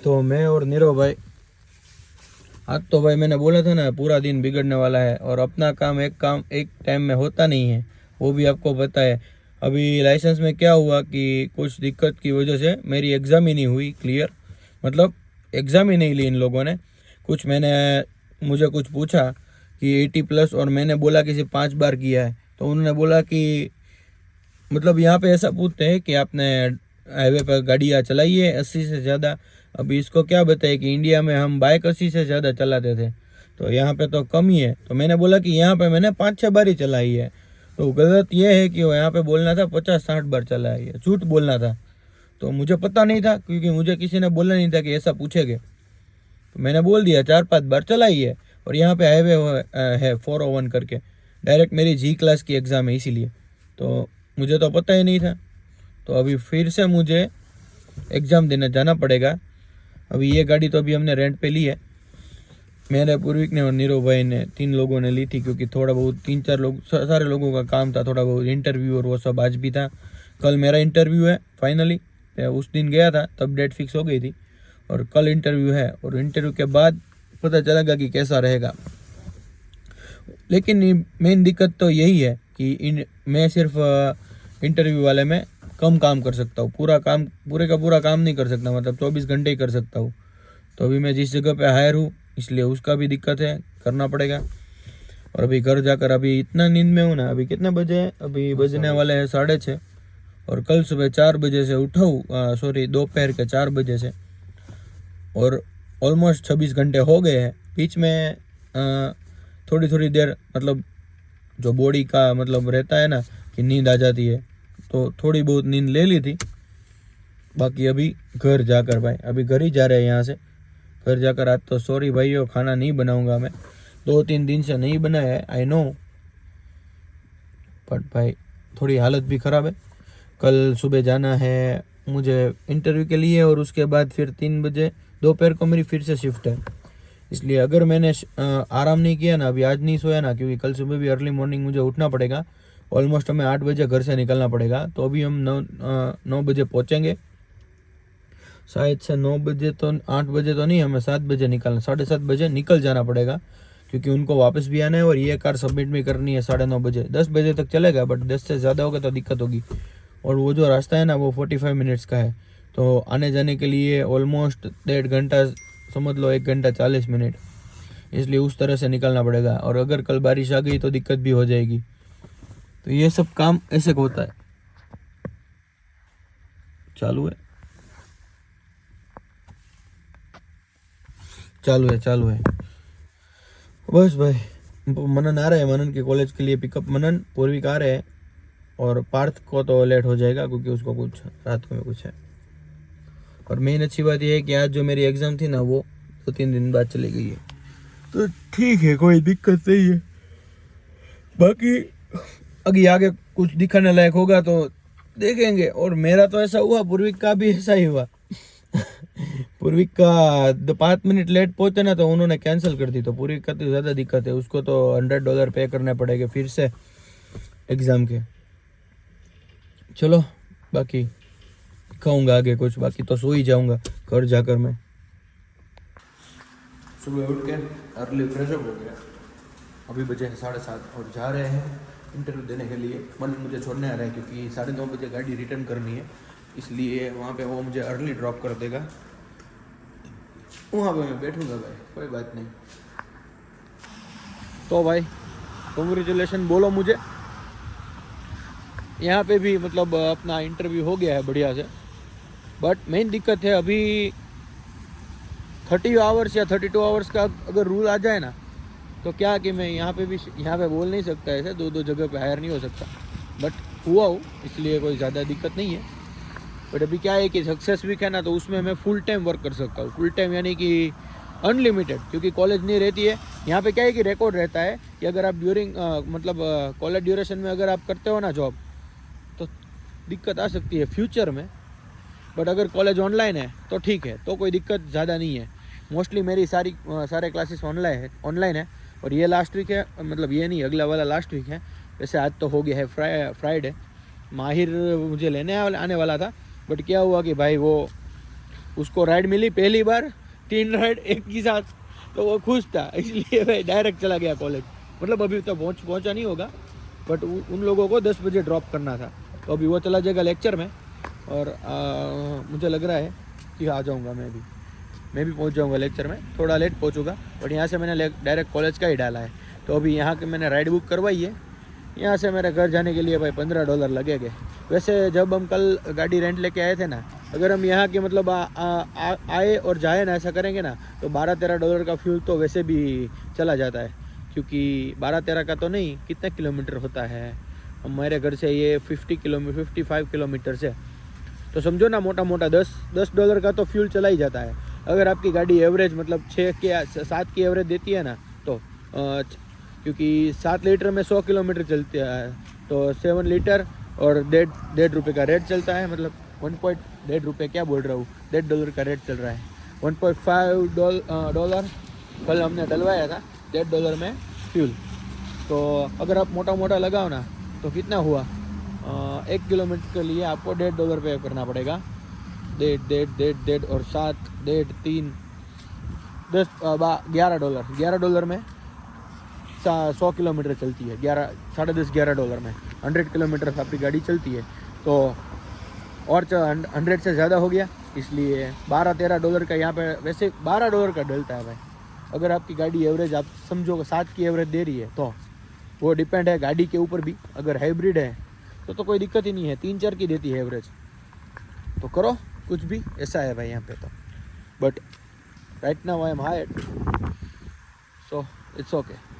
तो मैं और नीरव भाई, आज तो भाई मैंने बोला था ना पूरा दिन बिगड़ने वाला है, और अपना काम एक टाइम में होता नहीं है, वो भी आपको पता है। अभी लाइसेंस में क्या हुआ कि कुछ दिक्कत की वजह से मेरी एग्ज़ाम ही नहीं हुई क्लियर, मतलब एग्ज़ाम ही नहीं ली इन लोगों ने। मुझे कुछ पूछा कि 80+, और मैंने बोला कि सिर्फ 5 बार किया है, तो उन्होंने बोला कि मतलब यहाँ पे ऐसा पूछते हैं कि आपने हाईवे पर गाड़ियाँ चलाई है 80 से ज़्यादा। अभी इसको क्या बताए कि इंडिया में हम बाइक 80 से ज़्यादा चलाते थे, तो यहाँ पे तो कम ही है। तो मैंने बोला कि यहाँ पे मैंने 5-6 बार ही चलाई है। तो गलत ये है कि वो यहाँ पे बोलना था 50-60 बार चलाई है, झूठ बोलना था। तो मुझे पता नहीं था, क्योंकि मुझे किसी ने बोला नहीं था कि ऐसा पूछेंगे, तो मैंने बोल दिया 4-5 बार चलाई है। और यहाँ पे हाईवे है 401 करके, डायरेक्ट मेरी जी क्लास की एग्ज़ाम है, इसीलिए तो मुझे तो पता ही नहीं था। तो अभी फिर से मुझे एग्ज़ाम देने जाना पड़ेगा। अभी ये गाड़ी तो अभी हमने रेंट पे ली है, मैंने पूर्विक ने और नीरव भाई ने 3 लोगों ने ली थी, क्योंकि थोड़ा बहुत 3-4 लोग सारे लोगों का काम था, थोड़ा बहुत इंटरव्यू और वो सब आज भी था। कल मेरा इंटरव्यू है फाइनली, उस दिन गया था तब डेट फिक्स हो गई थी, और कल इंटरव्यू है, और इंटरव्यू के बाद पता चलेगा कि कैसा रहेगा। लेकिन मेन दिक्कत तो यही है कि मैं सिर्फ इंटरव्यू वाले में कम काम कर सकता हूँ, पूरे का पूरा काम नहीं कर सकता, मतलब 24 घंटे ही कर सकता हूँ। तो अभी मैं जिस जगह पे हायर हूँ, इसलिए उसका भी दिक्कत है, करना पड़ेगा। और अभी घर जाकर अभी इतना नींद में हूँ ना, अभी कितने बजे हैं, अभी बजने वाले हैं 6:30, और कल सुबह 4 बजे से उठा हूँ, सॉरी दोपहर के 4 बजे से, और ऑलमोस्ट 26 घंटे हो गए हैं। बीच में थोड़ी थोड़ी देर मतलब जो बॉडी का मतलब रहता है ना कि नींद आ जाती है, तो थोड़ी बहुत नींद ले ली थी। बाकी अभी घर जाकर भाई, अभी घर ही जा रहे हैं यहाँ से, घर जाकर आज तो सॉरी भाइयों, खाना नहीं बनाऊंगा मैं, 2-3 दिन से नहीं बनाया है, आई नो, बट भाई थोड़ी हालत भी ख़राब है। कल सुबह जाना है मुझे इंटरव्यू के लिए, और उसके बाद फिर 3 बजे दोपहर को मेरी फिर से शिफ्ट है। इसलिए अगर मैंने आराम नहीं किया ना, अभी आज नहीं सोया ना, क्योंकि कल सुबह भी अर्ली मॉर्निंग मुझे उठना पड़ेगा, ऑलमोस्ट हमें 8 बजे घर से निकलना पड़ेगा। तो अभी हम 9 बजे पहुँचेंगे शायद से, 9 बजे तो 8 बजे तो नहीं, हमें 7 बजे निकलना, 7:30 बजे निकल जाना पड़ेगा, क्योंकि उनको वापस भी आना है और ये कार सबमिट भी करनी है 9:30 बजे। 10 बजे तक चलेगा, बट 10 से ज़्यादा होगा तो दिक्कत होगी। और वो जो रास्ता है ना वो 45 मिनट्स का है, तो आने जाने के लिए ऑलमोस्ट 1.5 घंटा, समझ लो 1 घंटा 40 मिनट, इसलिए उस तरह से निकलना पड़ेगा। और अगर कल बारिश आ गई तो दिक्कत भी हो जाएगी। तो ये सब काम ऐसे होता है। चालू है बस भाई। मनन आ रहे हैं, मनन के कॉलेज के लिए पिकअप, मनन पूर्विक आ रहे हैं, और पार्थ को तो लेट हो जाएगा क्योंकि उसको कुछ रात में कुछ है। और मेन अच्छी बात यह है कि आज जो मेरी एग्ज़ाम थी ना वो 2-3 दिन बाद चली गई है, तो ठीक है, कोई दिक्कत नहीं है। बाकी अभी आगे कुछ दिखाने लायक होगा तो देखेंगे। और मेरा तो ऐसा हुआ, पूर्विक का भी ऐसा ही हुआ। पूर्विक का 5 मिनट लेट पहुंचे ना तो उन्होंने कैंसिल कर दी। तो पूर्विक का तो ज़्यादा दिक्कत है, उसको तो $100 पे करने पड़ेंगे फिर से एग्ज़ाम के। चलो बाकी दिखाऊंगा आगे कुछ, बाकी तो सो ही जाऊंगा घर जाकर। मैं सुबह उठ के अर्ली फ्रेशअप हो गया, अभी बजे हैं 7:30, और जा रहे हैं इंटरव्यू देने के लिए। मन मुझे छोड़ने आ रहा है क्योंकि 9:30 बजे गाड़ी रिटर्न करनी है, इसलिए वहाँ पे वो मुझे अर्ली ड्रॉप कर देगा, वहाँ पे मैं बैठूंगा भाई, कोई बात नहीं। तो भाई कॉन्ग्रेचुलेशन बोलो मुझे, यहाँ पे भी मतलब अपना इंटरव्यू हो गया है बढ़िया से। बट मेन दिक्कत है अभी 30 आवर्स या 32 आवर्स का अगर रूल आ जाए ना, तो क्या कि मैं यहाँ पे बोल नहीं सकता ऐसे 2 जगह पे हायर नहीं हो सकता। बट हुआ हूँ, इसलिए कोई ज़्यादा दिक्कत नहीं है। बट अभी क्या है कि सक्सेस वीक है ना, तो उसमें मैं फुल टाइम वर्क कर सकता हूँ। फुल टाइम यानी कि अनलिमिटेड, क्योंकि कॉलेज नहीं रहती है। यहाँ पे क्या है कि रिकॉर्ड रहता है कि अगर आप ड्यूरिंग कॉलेज ड्यूरेशन में अगर आप करते हो ना जॉब, तो दिक्कत आ सकती है फ्यूचर में। बट अगर कॉलेज ऑनलाइन है तो ठीक है, तो कोई दिक्कत ज़्यादा नहीं है। मोस्टली मेरी सारे क्लासेस ऑनलाइन है। और ये लास्ट वीक है, मतलब ये नहीं, अगला वाला लास्ट वीक है। वैसे आज तो हो गया है फ्राइडे। माहिर मुझे लेने आने वाला था, बट क्या हुआ कि भाई वो उसको राइड मिली पहली बार, 3 राइड एक ही साथ, तो वो खुश था, इसलिए भाई डायरेक्ट चला गया कॉलेज। मतलब अभी तो पहुंचा नहीं होगा, बट उन लोगों को 10 बजे ड्रॉप करना था, तो अभी वो चला जाएगा लेक्चर में। और मुझे लग रहा है कि आ जाऊँगा मैं भी पहुंच जाऊंगा लेक्चर में, थोड़ा लेट पहुंचूंगा, बट यहाँ से मैंने डायरेक्ट कॉलेज का ही डाला है। तो अभी यहाँ के मैंने राइड बुक करवाई है, यहाँ से मेरे घर जाने के लिए भाई $15 लगेंगे। वैसे जब हम कल गाड़ी रेंट लेके आए थे ना, अगर हम यहाँ के मतलब आए और जाए ना, ऐसा करेंगे ना, तो $12-13 का फ्यूल तो वैसे भी चला जाता है, क्योंकि 12-13 का तो नहीं, कितने किलोमीटर होता है हमारे घर से, ये 55 किलोमीटर से, तो समझो ना मोटा मोटा $10 का तो फ्यूल चला ही जाता है। अगर आपकी गाड़ी एवरेज मतलब 6 के 7 की एवरेज देती है ना, तो क्योंकि 7 लीटर में 100 किलोमीटर चलती है, तो 7 लीटर और ₹1.5 का रेट चलता है, मतलब $1.5 क्या बोल रहा हूँ, $1.5 का रेट चल रहा है। $1.5 कल हमने डलवाया था $1.5 में फ्यूल। तो अगर आप मोटा मोटा लगाओ ना, तो कितना हुआ, 1 किलोमीटर के लिए आपको $1.5 पे करना पड़ेगा। 1.5 और 7, 1.5, 3, 10, $11 में 100 किलोमीटर चलती है, 11 में 100 किलोमीटर आपकी गाड़ी चलती है, तो और 100 से ज़्यादा हो गया, इसलिए $12-13 का यहाँ पे वैसे $12 का डलता है भाई। अगर आपकी गाड़ी एवरेज आप समझो 7 की एवरेज दे रही है, तो वो डिपेंड है गाड़ी के ऊपर भी। अगर हाइब्रिड है तो कोई दिक्कत ही नहीं है, 3-4 की देती है एवरेज, तो करो कुछ भी, ऐसा है भाई यहाँ पे तो। But right now I am hired, so it's okay.